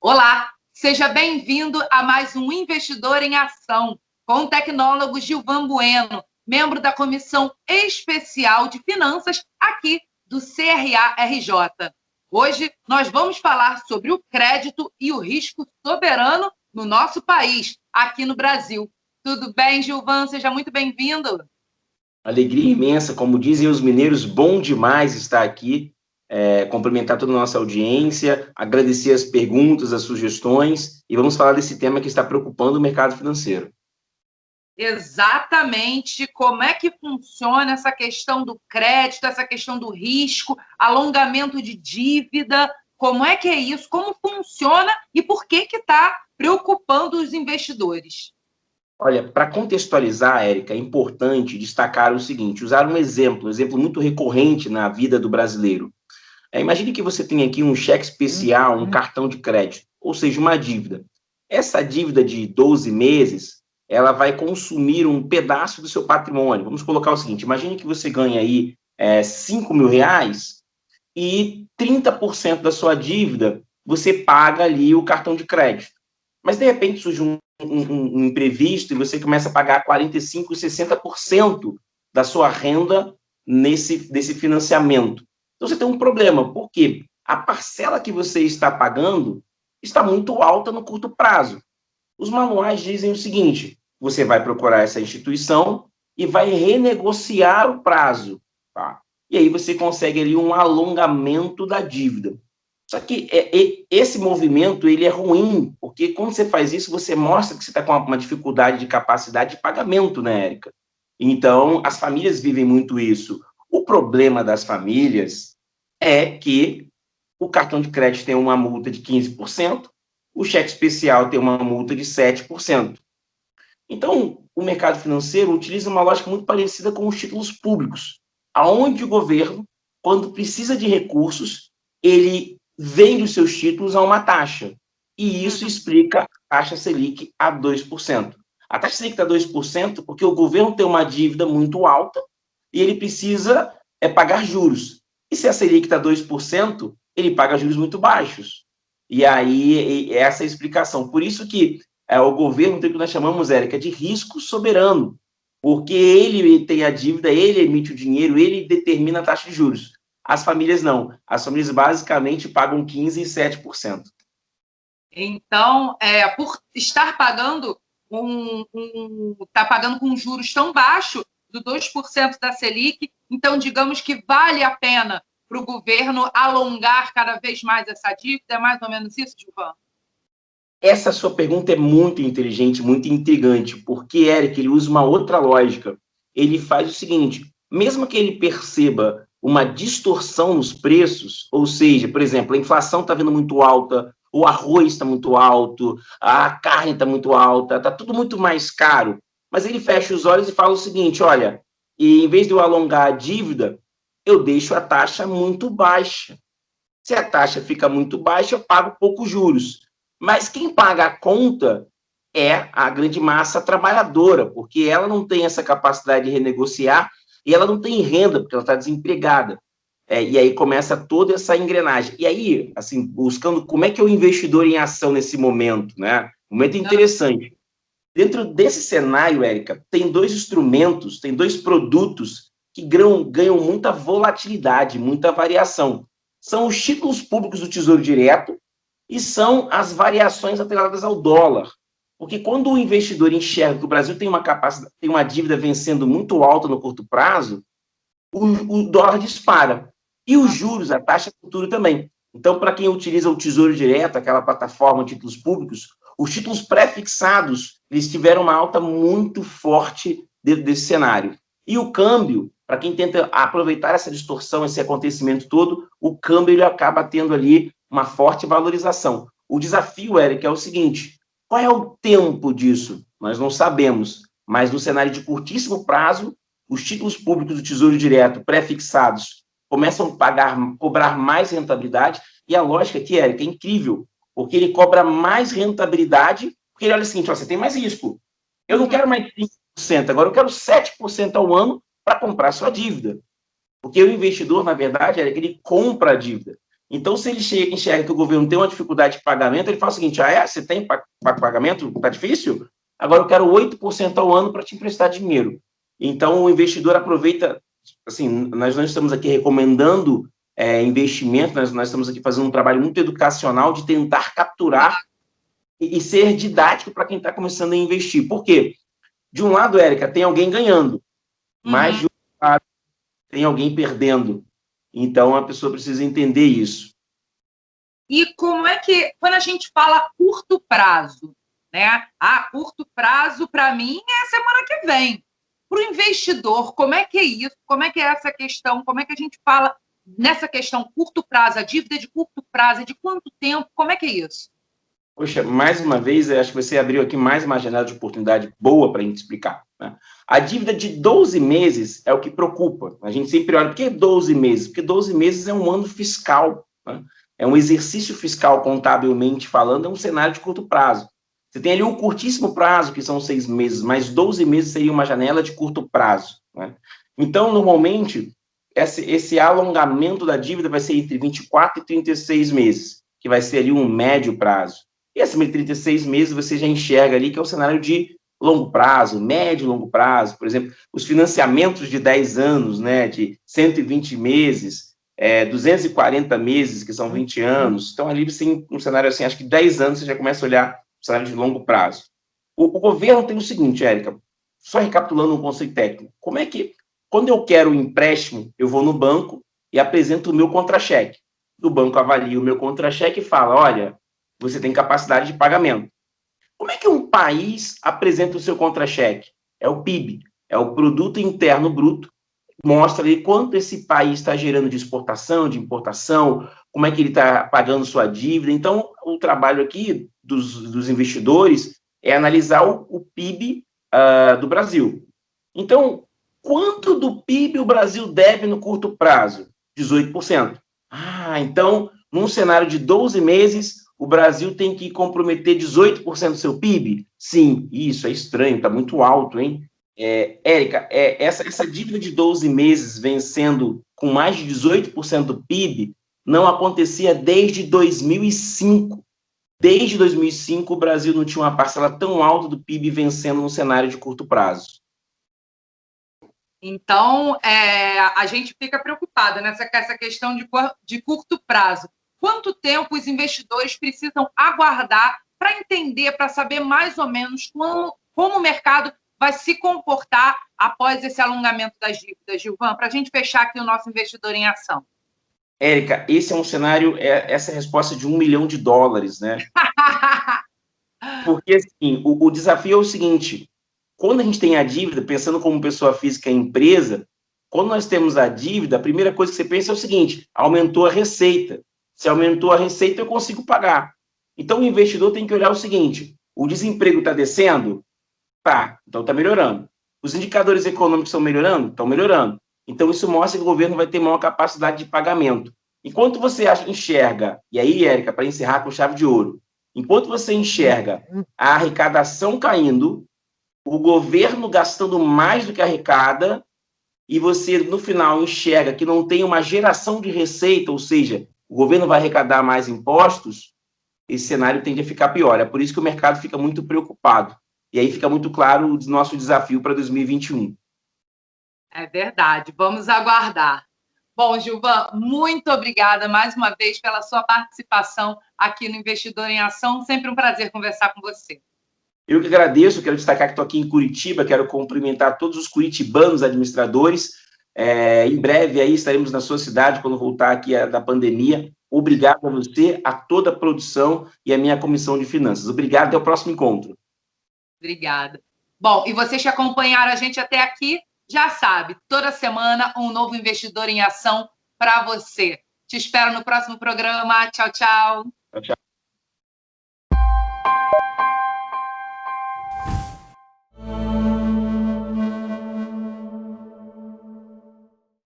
Olá, seja bem-vindo a mais um Investidor em Ação, com o tecnólogo Gilvan Bueno, membro da Comissão Especial de Finanças aqui do CRA-RJ. Hoje nós vamos falar sobre o crédito e o risco soberano no nosso país, aqui no Brasil. Tudo bem, Gilvan? Seja muito bem-vindo. Alegria imensa, como dizem os mineiros, bom demais estar aqui, cumprimentar toda a nossa audiência, agradecer as perguntas, as sugestões, e vamos falar desse tema que está preocupando o mercado financeiro. Exatamente como é que funciona essa questão do crédito, essa questão do risco, alongamento de dívida, como é que é isso, como funciona e por que está preocupando os investidores? Olha, para contextualizar, Érica, é importante destacar o seguinte, usar um exemplo muito recorrente na vida do brasileiro. Imagine que você tem aqui um cheque especial, um cartão de crédito, ou seja, uma dívida. Essa dívida de 12 meses, ela vai consumir um pedaço do seu patrimônio. Vamos colocar o seguinte, imagine que você ganha aí 5 mil reais e 30% da sua dívida você paga ali o cartão de crédito. Mas, de repente, surge um imprevisto e você começa a pagar 45%, 60% da sua renda desse financiamento. Então, você tem um problema, porque a parcela que você está pagando está muito alta no curto prazo. Os manuais dizem o seguinte, você vai procurar essa instituição e vai renegociar o prazo, tá? E aí você consegue ali um alongamento da dívida. Só que esse movimento ele é ruim, porque quando você faz isso, você mostra que você está com uma dificuldade de capacidade de pagamento, né, Érica? Então, as famílias vivem muito isso. O problema das famílias é que o cartão de crédito tem uma multa de 15%, o cheque especial tem uma multa de 7%. Então, o mercado financeiro utiliza uma lógica muito parecida com os títulos públicos, aonde o governo, quando precisa de recursos, ele vende os seus títulos a uma taxa. E isso explica a taxa Selic a 2%. A taxa Selic está 2% porque o governo tem uma dívida muito alta e ele precisa pagar juros. E se a Selic está 2%, ele paga juros muito baixos. E aí, essa é a explicação. Por isso que o governo tem o que nós chamamos, Érica, de risco soberano, porque ele tem a dívida, ele emite o dinheiro, ele determina a taxa de juros. As famílias não. As famílias basicamente pagam 15% e 7%. Então, por estar pagando tá pagando com juros tão baixos, do 2% da Selic, então digamos que vale a pena para o governo alongar cada vez mais essa dívida, é mais ou menos isso, Gilvan? Essa sua pergunta é muito inteligente, muito intrigante, porque, Eric, ele usa uma outra lógica. Ele faz o seguinte, mesmo que ele perceba uma distorção nos preços, ou seja, por exemplo, a inflação está vindo muito alta, o arroz está muito alto, a carne está muito alta, está tudo muito mais caro, mas ele fecha os olhos e fala o seguinte, olha, e em vez de eu alongar a dívida, eu deixo a taxa muito baixa. Se a taxa fica muito baixa, eu pago poucos juros. Mas quem paga a conta é a grande massa trabalhadora, porque ela não tem essa capacidade de renegociar e ela não tem renda, porque ela está desempregada. E aí começa toda essa engrenagem. E aí, assim, buscando como é que é o investidor em ação nesse momento, né? Momento interessante. Dentro desse cenário, Érica, tem dois instrumentos, tem dois produtos que ganham muita volatilidade, muita variação. São os títulos públicos do Tesouro Direto e são as variações atreladas ao dólar. Porque quando o investidor enxerga que o Brasil tem uma dívida vencendo muito alta no curto prazo, o dólar dispara. E os juros, a taxa futura também. Então, para quem utiliza o Tesouro Direto, aquela plataforma de títulos públicos, os títulos pré-fixados, eles tiveram uma alta muito forte dentro desse cenário. E o câmbio, para quem tenta aproveitar essa distorção, esse acontecimento todo, o câmbio ele acaba tendo ali uma forte valorização. O desafio, Eric, é o seguinte, qual é o tempo disso? Nós não sabemos, mas no cenário de curtíssimo prazo, os títulos públicos do Tesouro Direto pré-fixados começam a cobrar mais rentabilidade, e a lógica aqui, Eric, é incrível, porque ele cobra mais rentabilidade, porque ele olha o seguinte, ó, você tem mais risco. Eu não quero mais 5%, agora eu quero 7% ao ano para comprar sua dívida. Porque o investidor, na verdade, Eric, ele compra a dívida. Então, se ele enxerga que o governo tem uma dificuldade de pagamento, ele fala o seguinte: você tem pagamento? Está difícil? Agora eu quero 8% ao ano para te emprestar dinheiro. Então, o investidor aproveita, assim, nós não estamos aqui recomendando investimento, nós estamos aqui fazendo um trabalho muito educacional de tentar capturar e ser didático para quem está começando a investir. Por quê? De um lado, Érica, tem alguém ganhando, mas de outro lado, tem alguém perdendo. Então, a pessoa precisa entender isso. E como é que, quando a gente fala curto prazo, né? Curto prazo, para mim, é semana que vem. Para o investidor, como é que é isso? Como é que é essa questão? Como é que a gente fala nessa questão curto prazo? A dívida de curto prazo é de quanto tempo? Como é que é isso? Poxa, mais uma vez, acho que você abriu aqui mais uma janela de oportunidade boa para a gente explicar. Né? A dívida de 12 meses é o que preocupa. A gente sempre olha, por que 12 meses? Porque 12 meses é um ano fiscal. Né? É um exercício fiscal, contabilmente falando, é um cenário de curto prazo. Você tem ali um curtíssimo prazo, que são 6 meses, mas 12 meses seria uma janela de curto prazo. Né? Então, normalmente, esse alongamento da dívida vai ser entre 24 e 36 meses, que vai ser ali um médio prazo. E acima de 36 meses você já enxerga ali que é um cenário de longo prazo, médio e longo prazo. Por exemplo, os financiamentos de 10 anos, né, de 120 meses, 240 meses, que são 20 anos. Então, ali você tem um cenário assim, acho que 10 anos você já começa a olhar o cenário de longo prazo. O governo tem o seguinte, Érica, só recapitulando um conceito técnico. Como é que, quando eu quero um empréstimo, eu vou no banco e apresento o meu contra-cheque. O banco avalia o meu contra-cheque e fala, olha, você tem capacidade de pagamento. Como é que um país apresenta o seu contra-cheque? É o PIB, é o Produto Interno Bruto, mostra ali quanto esse país está gerando de exportação, de importação, como é que ele está pagando sua dívida. Então, o trabalho aqui dos investidores é analisar o PIB do Brasil. Então, quanto do PIB o Brasil deve no curto prazo? 18%. Então, num cenário de 12 meses, o Brasil tem que comprometer 18% do seu PIB? Sim, isso é estranho, está muito alto, hein? Érica, essa dívida de 12 meses vencendo com mais de 18% do PIB não acontecia desde 2005. Desde 2005, o Brasil não tinha uma parcela tão alta do PIB vencendo num cenário de curto prazo. Então, a gente fica preocupada nessa questão de curto prazo. Quanto tempo os investidores precisam aguardar para entender, para saber mais ou menos como o mercado vai se comportar após esse alongamento das dívidas, Gilvan, para a gente fechar aqui o nosso investidor em ação? Érica, esse é um cenário, essa é a resposta de $1 milhão, né? Porque, assim, o desafio é o seguinte, quando a gente tem a dívida, pensando como pessoa física e empresa, quando nós temos a dívida, a primeira coisa que você pensa é o seguinte, aumentou a receita. Se aumentou a receita, eu consigo pagar. Então, o investidor tem que olhar o seguinte, o desemprego está descendo? Tá, então está melhorando. Os indicadores econômicos estão melhorando? Estão melhorando. Então, isso mostra que o governo vai ter maior capacidade de pagamento. Enquanto você enxerga, e aí, Érica, para encerrar com chave de ouro, enquanto você enxerga a arrecadação caindo, o governo gastando mais do que arrecada, e você, no final, enxerga que não tem uma geração de receita, ou seja, o governo vai arrecadar mais impostos, esse cenário tende a ficar pior. É por isso que o mercado fica muito preocupado. E aí fica muito claro o nosso desafio para 2021. É verdade, vamos aguardar. Bom, Gilvan, muito obrigada mais uma vez pela sua participação aqui no Investidor em Ação. Sempre um prazer conversar com você. Eu que agradeço, quero destacar que estou aqui em Curitiba, quero cumprimentar todos os curitibanos administradores. Em breve aí estaremos na sua cidade, quando voltar aqui da pandemia. Obrigado a você, a toda a produção e a minha comissão de finanças. Obrigado, até o próximo encontro. Obrigada. Bom, e vocês que acompanharam a gente até aqui, já sabe, toda semana um novo Investidor em Ação para você. Te espero no próximo programa. Tchau, tchau. Tchau, tchau.